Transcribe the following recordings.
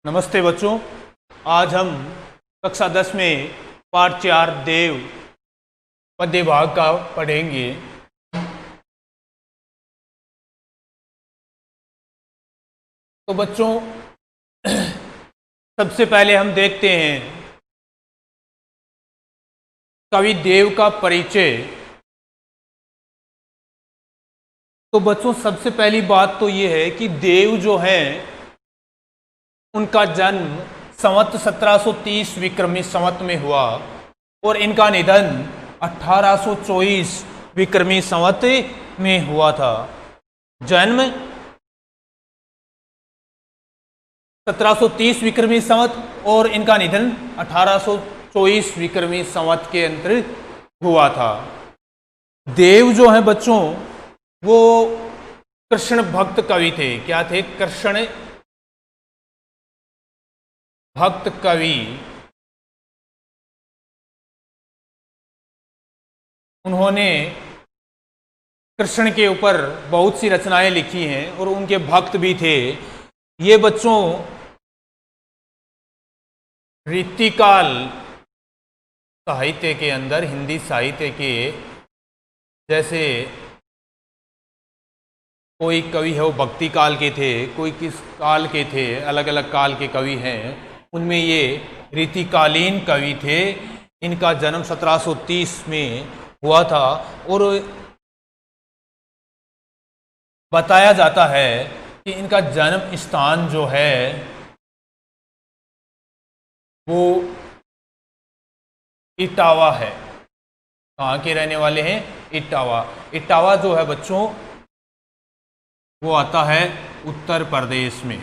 नमस्ते बच्चों। आज हम कक्षा 10 में पाठ 4 देव पद्य भाग का पढ़ेंगे। तो बच्चों सबसे पहले हम देखते हैं कवि देव का परिचय। तो बच्चों सबसे पहली बात तो ये है कि देव जो है उनका जन्म संवत 1730 विक्रमी संवत में हुआ और इनका निधन 1824 विक्रमी संवत में हुआ था। जन्म 1730 विक्रमी संवत और इनका निधन 1824 विक्रमी संवत के अंतर हुआ था। देव जो है बच्चों वो कृष्ण भक्त कवि थे। क्या थे? कृष्ण भक्त कवि। उन्होंने कृष्ण के ऊपर बहुत सी रचनाएं लिखी हैं और उनके भक्त भी थे। ये बच्चों रीतिकाल साहित्य के अंदर, हिंदी साहित्य के, जैसे कोई कवि है वो भक्ति काल के थे, कोई किस काल के थे, अलग अलग काल के कवि हैं। उनमें ये रीतिकालीन कवि थे। इनका जन्म 1730 में हुआ था और बताया जाता है कि इनका जन्म स्थान जो है वो इटावा है। कहाँ के रहने वाले हैं? इटावा। इटावा जो है बच्चों वो आता है उत्तर प्रदेश में।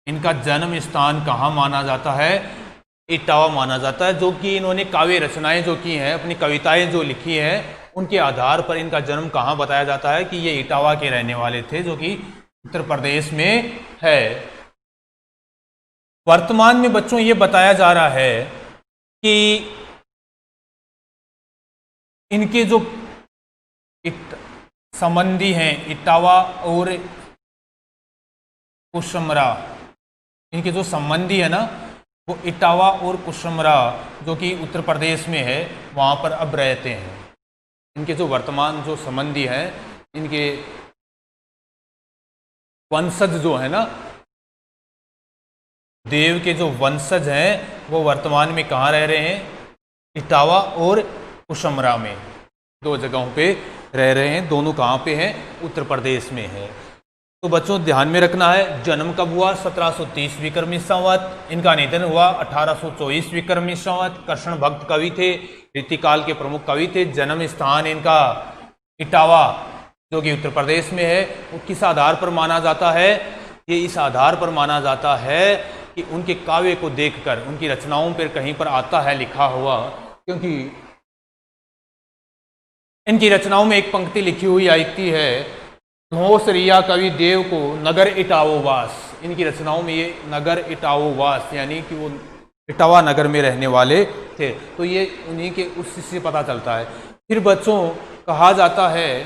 इनका जन्म स्थान कहाँ माना जाता है? इटावा माना जाता है। जो कि इन्होंने काव्य रचनाएं जो की हैं, अपनी कविताएं जो लिखी हैं, उनके आधार पर इनका जन्म कहाँ बताया जाता है कि ये इटावा के रहने वाले थे, जो कि उत्तर प्रदेश में है। वर्तमान में बच्चों ये बताया जा रहा है कि इनके जो संबंधी हैं इटावा और कुशमरा, इनके जो संबंधी है ना वो इटावा और कुशमरा जो कि उत्तर प्रदेश में है, वहाँ पर अब रहते हैं। इनके जो वर्तमान जो संबंधी हैं, इनके वंशज जो है ना, देव के जो वंशज हैं वो वर्तमान में कहाँ रह रहे हैं? इटावा और कुशमरा में, दो जगहों पे रह रहे हैं। दोनों कहाँ पे हैं? उत्तर प्रदेश में है। तो बच्चों ध्यान में रखना है, जन्म कब हुआ? 1730 विक्रमी संवत। इनका निधन हुआ 1824 विक्रमी संवत। कृष्ण भक्त कवि थे, रीतिकाल के प्रमुख कवि थे। जन्म स्थान इनका इटावा जो कि उत्तर प्रदेश में है। वो किस आधार पर माना जाता है? ये इस आधार पर माना जाता है कि उनके काव्य को देखकर, उनकी रचनाओं पर कहीं पर आता है लिखा हुआ, क्योंकि इनकी रचनाओं में एक पंक्ति लिखी हुई आती है, घोष रिया कवि देव को नगर इटावो वास। इनकी रचनाओं में ये नगर इटावो वास, यानी कि वो इटावा नगर में रहने वाले थे। तो ये उन्हीं के उससे पता चलता है। फिर बच्चों कहा जाता है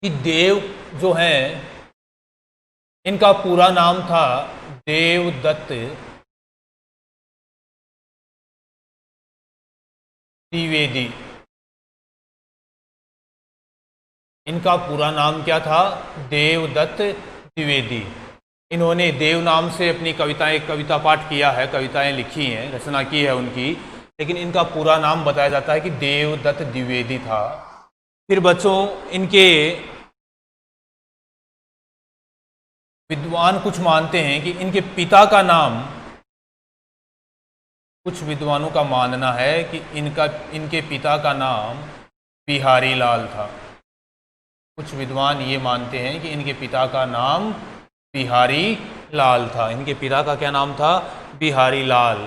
कि देव जो है इनका पूरा नाम था देवदत्त द्विवेदी। इनका पूरा नाम क्या था? देवदत्त द्विवेदी। इन्होंने देव नाम से अपनी कविता पाठ किया है, कविताएं लिखी हैं, रचना की है उनकी, लेकिन इनका पूरा नाम बताया जाता है कि देवदत्त द्विवेदी था। फिर बच्चों इनके विद्वान कुछ मानते हैं कि इनके पिता का नाम, कुछ विद्वानों का मानना है कि इनके पिता का नाम बिहारी लाल था। कुछ विद्वान ये मानते हैं कि इनके पिता का नाम बिहारी लाल था। इनके पिता का क्या नाम था? बिहारी लाल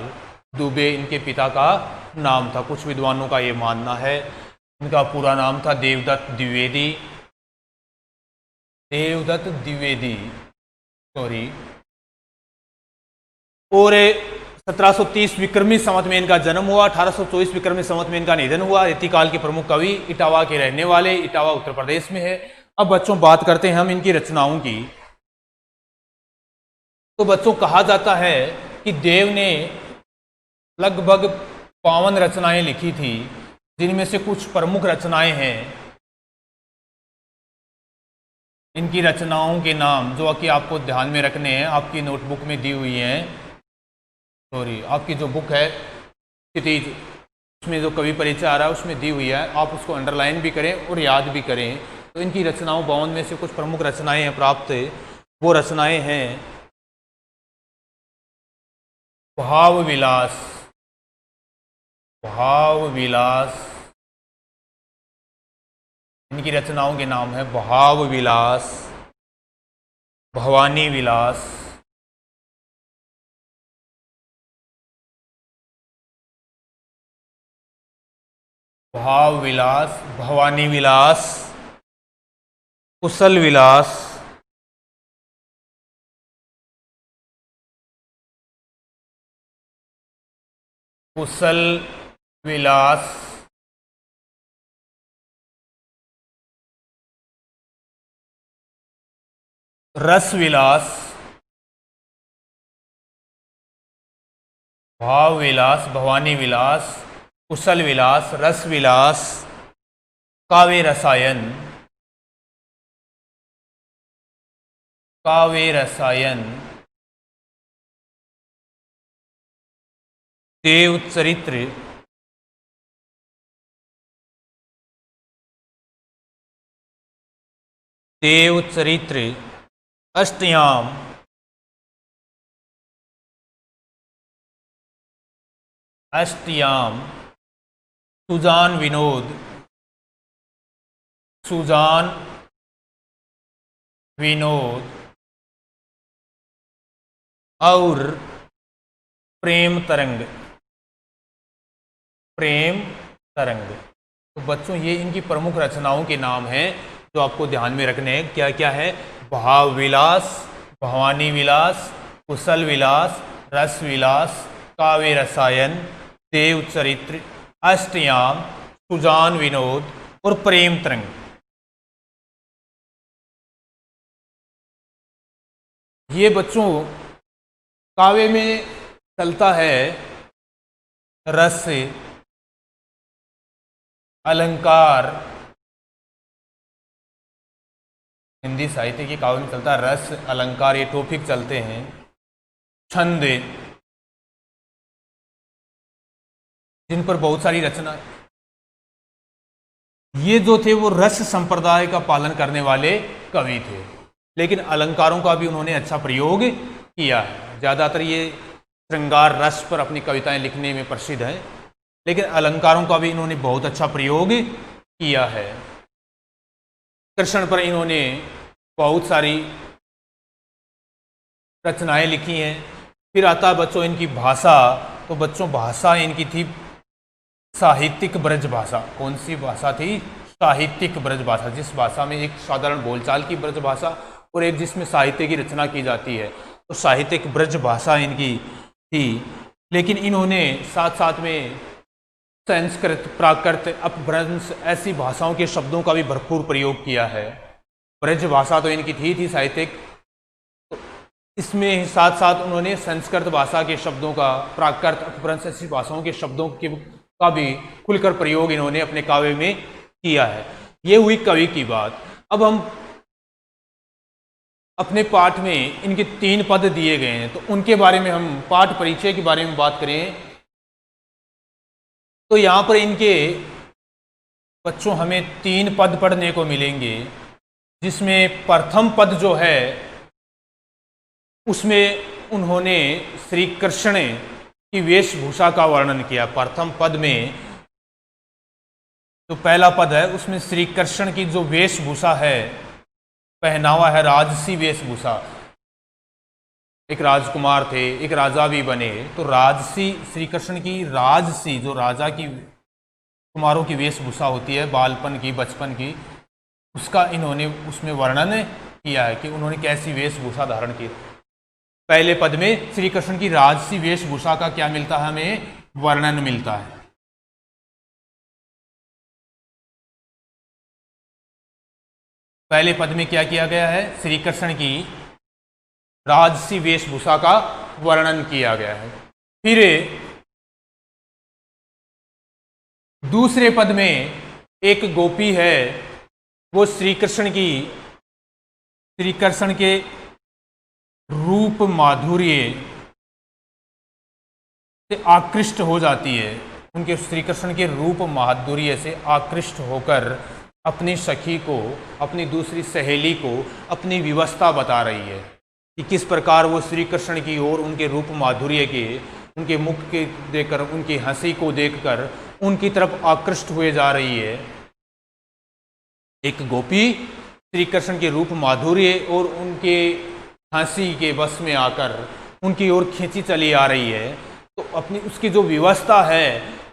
दुबे इनके पिता का नाम था। कुछ विद्वानों का ये मानना है। इनका पूरा नाम था देवदत्त द्विवेदी। देवदत्त द्विवेदी, सॉरी। और 1730 विक्रमी संवत में इनका जन्म हुआ। 1824 विक्रमी संवत में इनका निधन हुआ। रीतिकाल के प्रमुख कवि, इटावा के रहने वाले, इटावा उत्तर प्रदेश में है। अब बच्चों बात करते हैं हम इनकी रचनाओं की। तो बच्चों कहा जाता है कि देव ने लगभग 52 रचनाएं लिखी थी, जिनमें से कुछ प्रमुख रचनाएं हैं। इनकी रचनाओं के नाम जो कि आपको ध्यान में रखने हैं, आपकी नोटबुक में दी हुई हैं, सॉरी आपकी जो बुक है क्षितिज, उसमें जो कवि परिचय आ रहा है उसमें दी हुई है, आप उसको अंडरलाइन भी करें और याद भी करें। तो इनकी रचनाओं 52 में से कुछ प्रमुख रचनाएं हैं प्राप्त, वो रचनाएं हैं भाव विलास, भाव विलास, इनकी रचनाओं के नाम है भाव विलास, भवानी विलास, भाव विलास, भवानी विलास, कुशल विलास, कुशल विलास, रस विलास, भाव विलास, भवानी विलास, कुशल विलास, रस विलास, काव्य रसायन, काव्य रसायन, देव चरित्र, देव चरित्र, अष्टयाम, अष्टयाम, सुजान विनोद, सुजान विनोद और प्रेम तरंग, प्रेम तरंग। तो बच्चों ये इनकी प्रमुख रचनाओं के नाम हैं जो आपको ध्यान में रखने हैं। क्या क्या है? भाव विलास, भवानी विलास, कुशल विलास, रस विलास, काव्य रसायन, देव चरित्र, अष्टयाम, सुजान विनोद और प्रेम तरंग। ये बच्चों काव्य में चलता है रस, अलंकार, हिंदी साहित्य के काव्य में चलता है रस, अलंकार, ये टॉपिक चलते हैं। छंद, जिन पर बहुत सारी रचना, ये जो थे वो रस संप्रदाय का पालन करने वाले कवि थे, लेकिन अलंकारों का भी उन्होंने अच्छा प्रयोग किया है। ज़्यादातर ये श्रृंगार रस पर अपनी कविताएं लिखने में प्रसिद्ध है, लेकिन अलंकारों का भी इन्होंने बहुत अच्छा प्रयोग किया है। कृष्ण पर इन्होंने बहुत सारी रचनाएं लिखी हैं। फिर आता बच्चों इनकी भाषा, तो बच्चों भाषा इनकी थी साहित्यिक ब्रज भाषा। कौन सी भाषा थी? साहित्यिक ब्रज भाषा, जिस भाषा में एक साधारण बोलचाल की ब्रज भाषा और एक जिसमें साहित्य की रचना की जाती है, तो साहित्यिक ब्रज भाषा इनकी थी। लेकिन इन्होंने साथ साथ में संस्कृत, प्राकृत, अपभ्रंश ऐसी भाषाओं के शब्दों का भी भरपूर प्रयोग किया है। ब्रज भाषा तो इनकी थी साहित्यिक, तो इसमें साथ साथ उन्होंने संस्कृत भाषा के शब्दों का, प्राकृत, अपभ्रंश ऐसी भाषाओं के शब्दों का भी खुलकर प्रयोग इन्होंने अपने काव्य में किया है। ये हुई कवि की बात। अब हम अपने पाठ में इनके 3 पद दिए गए हैं, तो उनके बारे में हम पाठ परिचय के बारे में बात करें तो यहाँ पर इनके बच्चों हमें 3 पद पढ़ने को मिलेंगे, जिसमें प्रथम पद जो है उसमें उन्होंने श्री कृष्ण की वेशभूषा का वर्णन किया। प्रथम पद में जो पहला पद है उसमें श्री कृष्ण की जो वेशभूषा है, पहनावा है, राजसी वेशभूषा। एक राजकुमार थे, एक राजा भी बने, तो राजसी श्री कृष्ण की राजसी जो राजा की कुमारों की वेशभूषा होती है, बालपन की, बचपन की, उसका इन्होंने उसमें वर्णन किया है कि उन्होंने कैसी वेशभूषा धारण की। पहले पद में श्री कृष्ण की राजसी वेशभूषा का क्या मिलता है? हमें वर्णन मिलता है। पहले पद में क्या किया गया है? श्री कृष्ण की राजसी वेशभूषा का वर्णन किया गया है। फिर दूसरे पद में एक गोपी है, वो श्री कृष्ण के रूप माधुर्य से आकृष्ट हो जाती है। उनके श्री कृष्ण के रूप माधुर्य से आकृष्ट होकर अपनी सखी को, अपनी दूसरी सहेली को अपनी विवशता बता रही है कि किस प्रकार वो श्री कृष्ण की ओर उनके रूप माधुर्य के, उनके मुख के देखकर, उनकी हंसी को देखकर उनकी तरफ आकृष्ट हुए जा रही है। एक गोपी श्री कृष्ण के रूप माधुर्य और उनके हंसी के बस में आकर उनकी ओर खींची चली आ रही है, तो अपनी उसकी जो विवशता है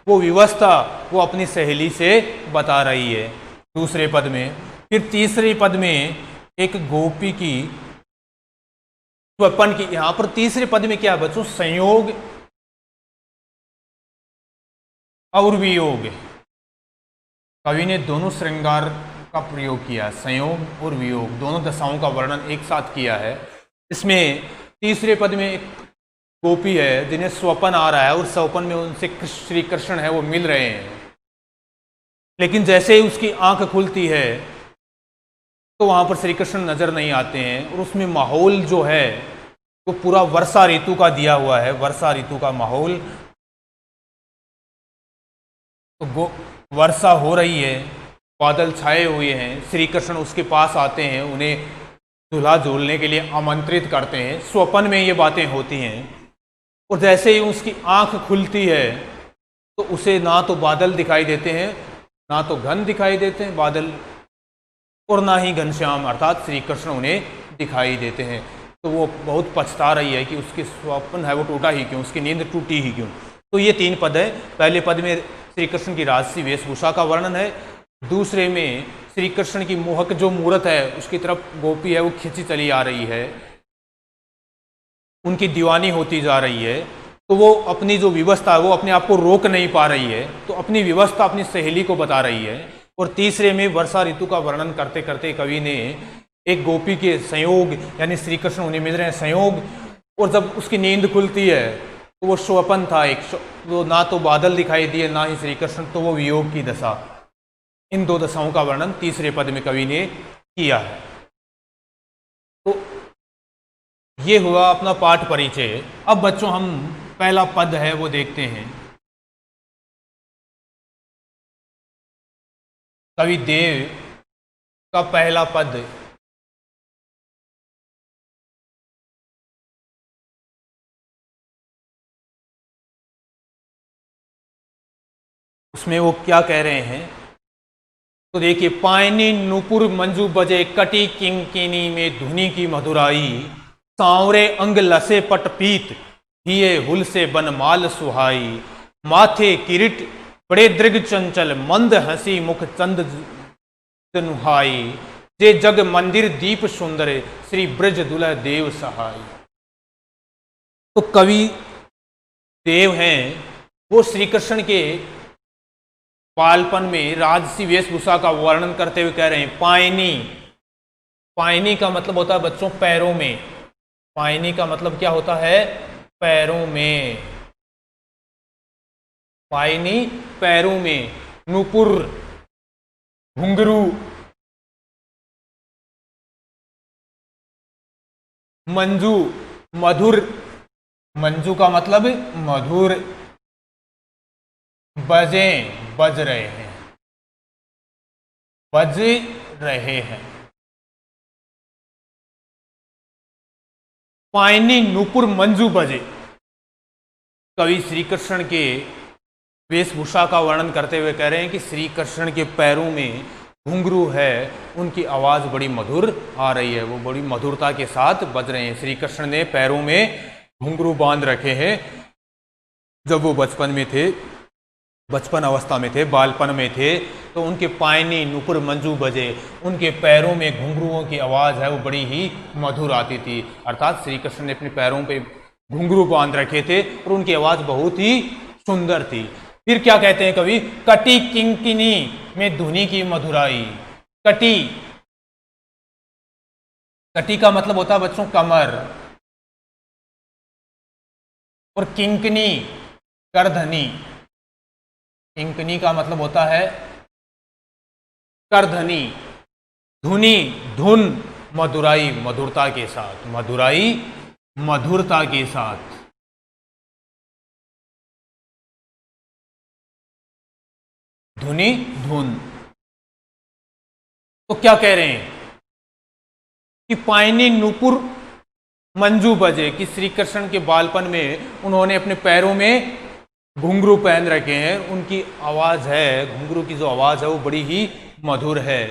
वो विवशता वो अपनी सहेली से बता रही है दूसरे पद में। फिर तीसरे पद में एक गोपी की स्वपन की, यहां पर तीसरे पद में क्या है बच्चों, संयोग और वियोग। कवि ने दोनों श्रृंगार का प्रयोग किया, संयोग और वियोग, दोनों दशाओं का वर्णन एक साथ किया है। इसमें तीसरे पद में एक गोपी है जिन्हें स्वपन आ रहा है और स्वपन में उनसे श्री कृष्ण है वो मिल रहे हैं, लेकिन जैसे ही उसकी आंख खुलती है तो वहां पर श्री कृष्ण नजर नहीं आते हैं और उसमें माहौल जो है वो पूरा वर्षा ऋतु का दिया हुआ है, वर्षा ऋतु का माहौल। तो वर्षा हो रही है, बादल छाए हुए हैं, श्री कृष्ण उसके पास आते हैं, उन्हें दूल्हा झूलने के लिए आमंत्रित करते हैं। स्वपन में ये बातें होती हैं और जैसे ही उसकी आंख खुलती है तो उसे ना तो बादल दिखाई देते हैं, ना तो घन दिखाई देते हैं बादल, और ना ही घनश्याम अर्थात श्री कृष्ण उन्हें दिखाई देते हैं। तो वो बहुत पछता रही है कि उसके स्वप्न है वो टूटा ही क्यों, उसकी नींद टूटी ही क्यों। तो ये तीन पद है। पहले पद में श्री कृष्ण की राजसी वेशभूषा का वर्णन है, दूसरे में श्री कृष्ण की मोहक जो मूर्त है उसकी तरफ गोपी है वो खींची चली आ रही है, उनकी दीवानी होती जा रही है, तो वो अपनी जो विवशता है वो अपने आप को रोक नहीं पा रही है, तो अपनी विवशता अपनी सहेली को बता रही है। और तीसरे में वर्षा ऋतु का वर्णन करते करते कवि ने एक गोपी के संयोग, यानी श्री कृष्ण उन्हें मिल रहे हैं संयोग, और जब उसकी नींद खुलती है तो वो स्वपन था एक, वो ना तो बादल दिखाई दिए ना ही श्री कृष्ण, तो वो वियोग की दशा। इन दो दशाओं का वर्णन तीसरे पद में कवि ने किया है। तो ये हुआ अपना पाठ परिचय। अब बच्चों हम पहला पद है वो देखते हैं। कवि देव का पहला पद उसमें वो क्या कह रहे हैं, तो देखिए, पायनी नुपुर मंजू बजे कटी किंकिनी में धुनी की मधुराई, सांवरे अंग लसे पट पीत हिये हुल से बनमाल सुहाई, माथे किरीट बड़े दृग चंचल मंद हंसी मुख चंद नुहाई, जे जग मंदिर दीप सुंदर श्री ब्रज दुल्ह देव सहाय। तो कवि देव हैं, वो श्री कृष्ण के बालपन में राजसी वेशभूषा का वर्णन करते हुए कह रहे हैं पायनी। पायनी का मतलब होता है बच्चों पैरों में, पायनी का मतलब क्या होता है, पैरों में। पायनी पैरों में, नुपुर घुंघरू, मंजू मधुर, मंजू का मतलब मधुर, बजे बज रहे हैं, बज रहे हैं। पायनी नुपुर मंजू बजे। कवि श्री कृष्ण के वेशभूषा का वर्णन करते हुए कह रहे हैं कि श्री कृष्ण के पैरों में घुंघरू है, उनकी आवाज़ बड़ी मधुर आ रही है, वो बड़ी मधुरता के साथ बज रहे हैं। श्री कृष्ण ने पैरों में घुंघरू बांध रखे हैं। जब वो बचपन में थे, बचपन अवस्था में थे, बालपन में थे, तो उनके पायनी नुपुर मंजू बजे, उनके पैरों में घुंघरुओं की आवाज़ है वो बड़ी ही मधुर आती थी। अर्थात श्री कृष्ण ने अपने पैरों पे घुंघरू बांध रखे थे और उनकी आवाज़ बहुत ही सुंदर थी। फिर क्या कहते हैं कवि, कटी किंकिनी में धुनी की मधुराई। कटी, कटी का मतलब होता है बच्चों कमर, और किंकनी करधनी। किंकनी का मतलब होता है करधनी। धुनी धुन मधुराई मधुरता के साथ, मधुराई मधुरता के साथ। धुनी धुन। तो क्या कह रहे हैं कि पायनी नुपुर मंजू बजे, कि श्री कृष्ण के बालपन में उन्होंने अपने पैरों में घुंघरू पहन रखे हैं। उनकी आवाज है, घुंघरू की जो आवाज है वो बड़ी ही मधुर है।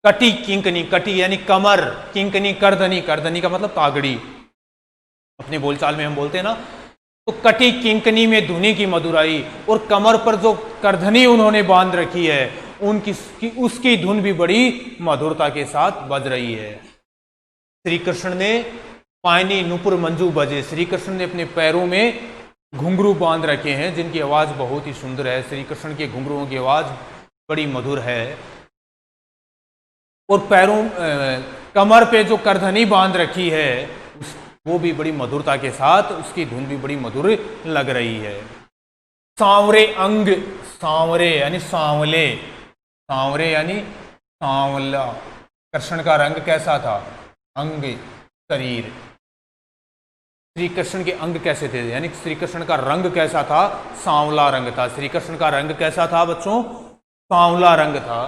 कटी किंकनी, कटी यानी कमर, किंकनी करधनी, करधनी का मतलब तागड़ी, अपने बोलचाल में हम बोलते हैं ना। तो कटी किंकनी में धुनी की मधुराई, और कमर पर जो करधनी उन्होंने बांध रखी है उनकी उसकी धुन भी बड़ी मधुरता के साथ बज रही है। श्री कृष्ण ने पायनी नुपुर मंजू बजे, श्री कृष्ण ने अपने पैरों में घुंघरू बांध रखे हैं जिनकी आवाज बहुत ही सुंदर है। श्री कृष्ण के घुंघरुओं की आवाज बड़ी मधुर है। और पैरों कमर पे जो करधनी बांध रखी है वो भी बड़ी मधुरता के साथ, उसकी धुन भी बड़ी मधुर लग रही है। सांवरे अंग, सांवरे यानी सांवले, सांवरे यानी सांवला। कृष्ण का रंग कैसा था? अंग, शरीर। श्री कृष्ण के अंग कैसे थे, यानी श्री कृष्ण का रंग कैसा था? सांवला रंग था। श्री कृष्ण का रंग कैसा था बच्चों? सांवला रंग था।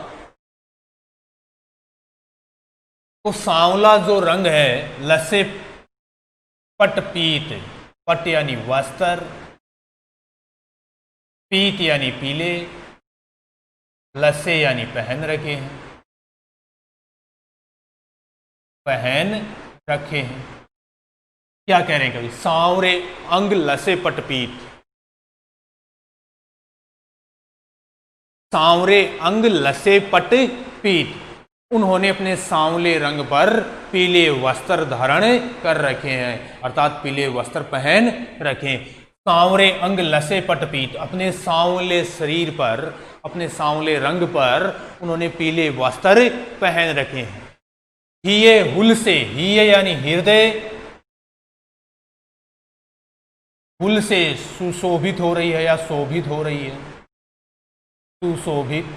तो सांवला जो रंग है, लसे पट पीत, पट यानी वस्त्र, पीत यानी पीले, लसे यानी पहन रखे हैं, पहन रखे हैं। क्या कह रहे हैं कवि? सांवरे अंग लसे पट पीत, सांवरे अंग लसे पट पीत। उन्होंने अपने सांवले रंग पर पीले वस्त्र धारण कर रखे हैं, अर्थात पीले वस्त्र पहन रखे। सांवरे अंग लसे पट पीत, अपने सांवले शरीर पर, अपने सांवले रंग पर उन्होंने पीले वस्त्र पहन रखे हैं। हिये हुल से, हिये यानी हृदय, हुल से सुशोभित हो रही है या शोभित हो रही है, सुशोभित।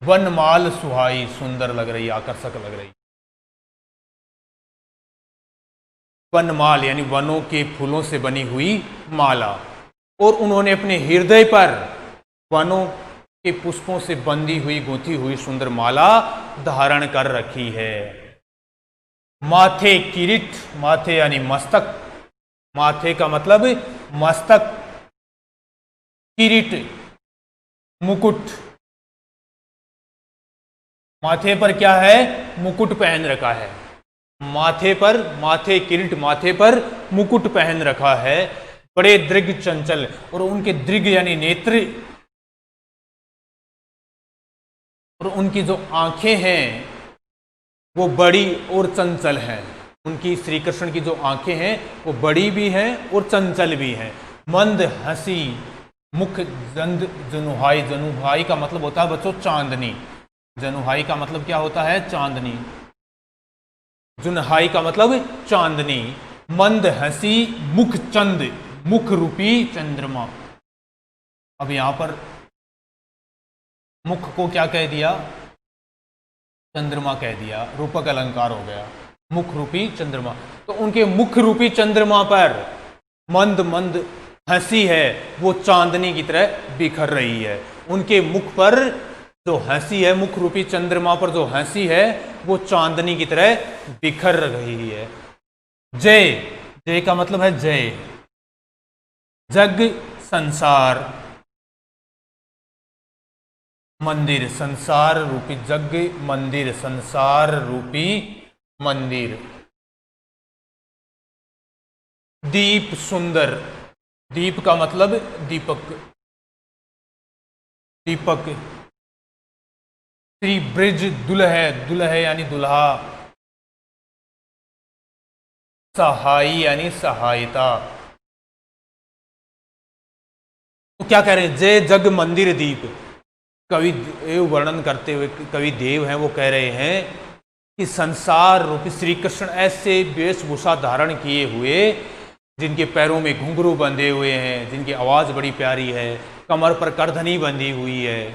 वनमाल सुहाई, सुंदर लग रही, आकर्षक लग रही। वनमाल यानी वनों के फूलों से बनी हुई माला, और उन्होंने अपने हृदय पर वनों के पुष्पों से बंधी हुई, गूंथी हुई सुंदर माला धारण कर रखी है। माथे किरीट, माथे यानी मस्तक, माथे का मतलब मस्तक, किरीट मुकुट, माथे पर क्या है? मुकुट पहन रखा है। माथे पर, माथे किरीट, माथे पर मुकुट पहन रखा है। बड़े दृग चंचल, और उनके दृग यानी नेत्र, और उनकी जो आंखें हैं वो बड़ी और चंचल हैं। उनकी, श्री कृष्ण की जो आंखें हैं वो बड़ी भी हैं और चंचल भी हैं। मंद हंसी, मुख जंद जनुहाई, जनुहाई का मतलब होता है बच्चों चांदनी। जनुहाई का मतलब क्या होता है? चांदनी। जुनहाई का मतलब चांदनी। मंद हंसी, मुख चंद, मुख रूपी चंद्रमा। अब यहां पर मुख को क्या कह दिया? चंद्रमा कह दिया, रूपक अलंकार हो गया, मुख रूपी चंद्रमा। तो उनके मुख रूपी चंद्रमा पर मंद मंद हंसी है, वो चांदनी की तरह बिखर रही है। उनके मुख पर जो हंसी है, मुख रूपी चंद्रमा पर जो हंसी है वो चांदनी की तरह बिखर रही है। जय, जय का मतलब है जय। जग संसार, मंदिर, संसार रूपी जग मंदिर, संसार रूपी मंदिर। दीप सुंदर, दीप का मतलब दीपक, दीपक। श्री ब्रिज दुल्हे, दुल्हे यानी दुल्हा। सहाई यानी सहायता। तो क्या कह रहे हैं? जय जग मंदिर दीप। कवि देव वर्णन करते हुए, कवि देव हैं, वो कह रहे हैं कि संसार रूपी श्री कृष्ण ऐसे वेशभूषा धारण किए हुए जिनके पैरों में घुंघरू बंधे हुए हैं, जिनकी आवाज़ बड़ी प्यारी है, कमर पर करधनी बंधी हुई है,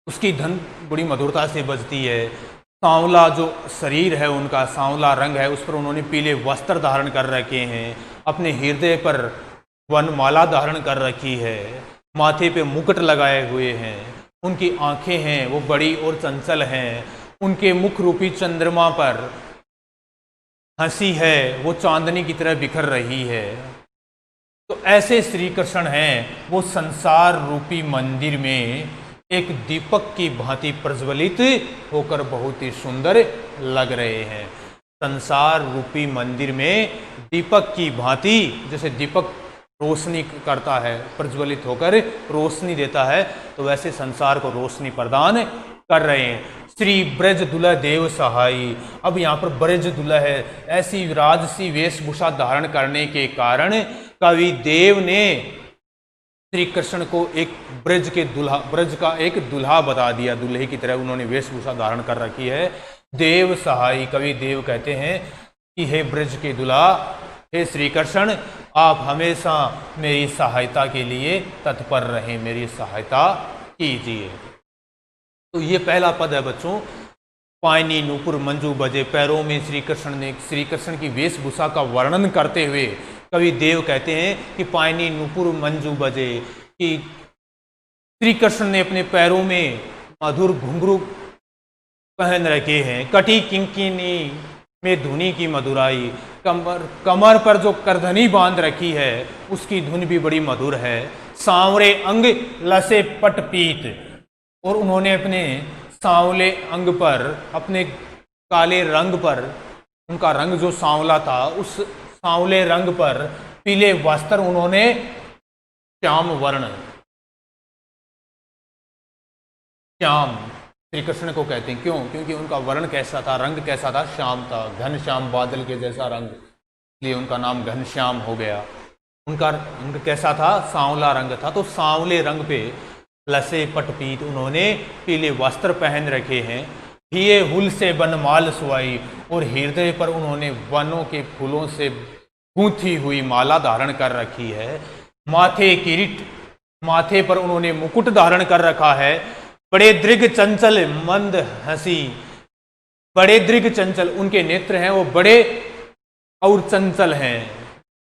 उसकी धन बड़ी मधुरता से बजती है। सांवला जो शरीर है उनका, सांवला रंग है, उस पर उन्होंने पीले वस्त्र धारण कर रखे हैं, अपने हृदय पर वनमाला धारण कर रखी है, माथे पे मुकुट लगाए हुए हैं, उनकी आंखें हैं वो बड़ी और चंचल हैं, उनके मुख रूपी चंद्रमा पर हंसी है वो चांदनी की तरह बिखर रही है। तो ऐसे श्री कृष्ण हैं वो संसार रूपी मंदिर में एक दीपक की भांति प्रज्वलित होकर बहुत ही सुंदर लग रहे हैं। संसार रूपी मंदिर में दीपक की भांति, जैसे दीपक रोशनी करता है, प्रज्वलित होकर रोशनी देता है, तो वैसे संसार को रोशनी प्रदान कर रहे हैं। श्री ब्रज दुल्हा देव सहाई। अब यहाँ पर ब्रज दुल्हा है, ऐसी राजसी वेशभूषा धारण करने के कारण कवि देव ने श्री कृष्ण को एक ब्रज के दुल्हा, ब्रज का एक दुल्हा बता दिया, दुल्हे की तरह उन्होंने वेशभूषा धारण कर रखी है। देव सहाई, कवि देव कहते हैं कि हे ब्रज के दुल्हा, हे श्री कृष्ण, आप हमेशा मेरी सहायता के लिए तत्पर रहें, मेरी सहायता कीजिए। तो ये पहला पद है बच्चों, पायनी नूपुर मंजू बजे। पैरों में श्री कृष्ण की वेशभूषा का वर्णन करते हुए कवि देव कहते हैं कि पायनी नूपुर मंजू बजे, कि श्री कृष्ण ने अपने पैरों में मधुर घुंघरू पहन रखे हैं। कटी किंकिनी में धुनी की मधुराई, कमर पर जो करधनी बांध रखी है उसकी धुन भी बड़ी मधुर है। सांवरे अंग लसे पटपीत, और उन्होंने अपने सांवले अंग पर, अपने काले रंग पर, उनका रंग जो सांवला था, उस सांवले रंग पर पीले वस्त्र उन्होंने श्याम वर्ण, श्याम श्री कृष्ण को कहते हैं। क्यों? क्योंकि उनका वर्ण कैसा था, रंग कैसा था? श्याम था, घनश्याम बादल के जैसा रंग, इसलिए उनका नाम घनश्याम हो गया। उनका रंग कैसा था? सांवला रंग था। तो सांवले रंग पे लसे पटपीत, उन्होंने पीले वस्त्र पहन रखे हैं। हिये हुल से बनमाल सुआई, और हृदय पर उन्होंने वनों के फूलों से गूंथी हुई माला धारण कर रखी है। माथे किरीट, माथे पर उन्होंने मुकुट धारण कर रखा है। बड़े दृग चंचल मंद हंसी, बड़े दृग चंचल, उनके नेत्र हैं वो बड़े और चंचल हैं।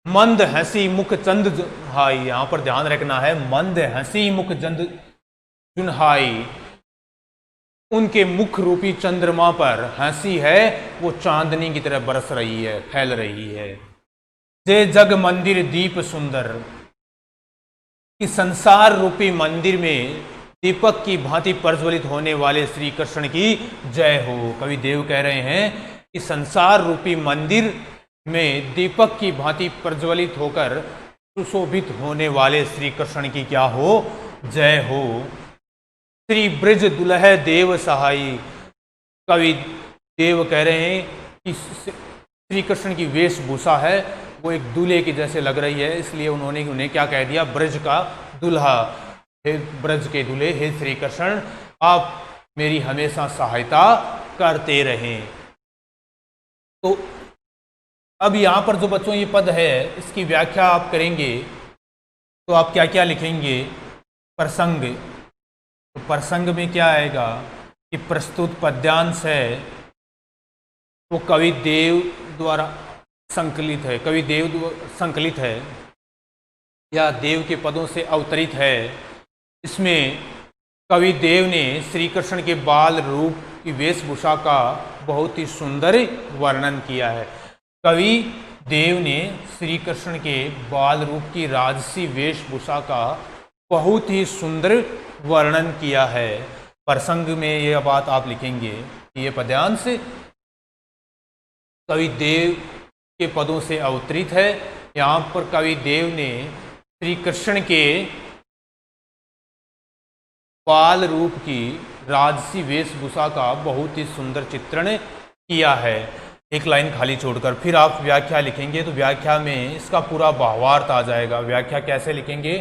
मंद हंसी मुख चंद जुन्हाई, यहां पर ध्यान रखना है, मंद हंसी मुख चंद जुन्हाई, उनके मुख रूपी चंद्रमा पर हंसी है वो चांदनी की तरह बरस रही है, फैल रही है। जे जग मंदिर दीप सुंदर, कि संसार रूपी मंदिर में दीपक की भांति प्रज्वलित होने वाले श्री कृष्ण की जय हो। कवि देव कह रहे हैं कि संसार रूपी मंदिर में दीपक की भांति प्रज्वलित होकर सुशोभित होने वाले श्री कृष्ण की क्या हो? जय हो। श्री ब्रज दुल्हे देव सहाई, कवि देव कह रहे हैं कि श्री कृष्ण की वेशभूषा है वो एक दूल्हे की जैसे लग रही है, इसलिए उन्होंने उन्हें क्या कह दिया? ब्रज का दुल्हा। हे ब्रज के दूल्हे, हे श्री कृष्ण, आप मेरी हमेशा सहायता करते रहें। तो अब यहाँ पर जो बच्चों ये पद है इसकी व्याख्या आप करेंगे तो आप क्या क्या लिखेंगे? प्रसंग। तो प्रसंग में क्या आएगा कि प्रस्तुत पद्यांश है वो कवि देव द्वारा संकलित है, कवि देव संकलित है या देव के पदों से अवतरित है। इसमें कवि देव ने श्री कृष्ण के बाल रूप की वेशभूषा का बहुत ही सुंदर वर्णन किया है। कवि देव ने श्री कृष्ण के बाल रूप की राजसी वेशभूषा का बहुत ही सुंदर वर्णन किया है। प्रसंग में यह बात आप लिखेंगे कि ये पद्यांश कवि देव के पदों से अवतरित है। यहाँ पर कवि देव ने श्री कृष्ण के बाल रूप की राजसी वेशभूषा का बहुत ही सुंदर चित्रण किया है। एक लाइन खाली छोड़कर फिर आप व्याख्या लिखेंगे तो व्याख्या में इसका पूरा भावार्थ आ जाएगा। व्याख्या कैसे लिखेंगे?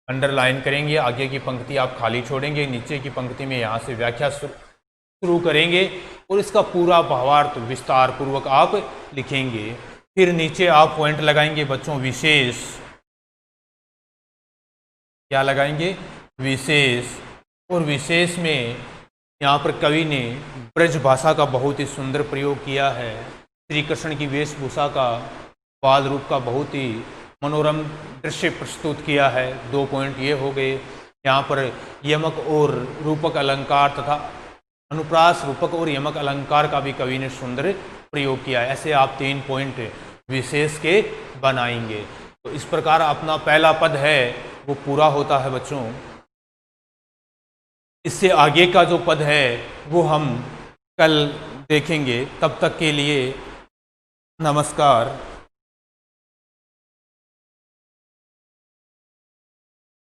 अंडरलाइन करेंगे, आगे की पंक्ति आप खाली छोड़ेंगे, नीचे की पंक्ति में यहाँ से व्याख्या शुरू करेंगे और इसका पूरा भावार्थ विस्तार पूर्वक आप लिखेंगे। फिर नीचे आप पॉइंट लगाएंगे बच्चों विशेष, क्या लगाएंगे? विशेष। और विशेष में यहाँ पर कवि ने ब्रज भाषा का बहुत ही सुंदर प्रयोग किया है। श्री कृष्ण की वेशभूषा का, बाल रूप का बहुत ही मनोरम दृश्य प्रस्तुत किया है। 2 पॉइंट ये हो गए। यहाँ पर यमक और रूपक अलंकार तथा अनुप्रास रूपक और यमक अलंकार का भी कवि ने सुंदर प्रयोग किया है। ऐसे आप 3 पॉइंट विशेष के बनाएंगे। तो इस प्रकार अपना पहला पद है वो पूरा होता है बच्चों। इससे आगे का जो पद है वो हम कल देखेंगे। तब तक के लिए नमस्कार।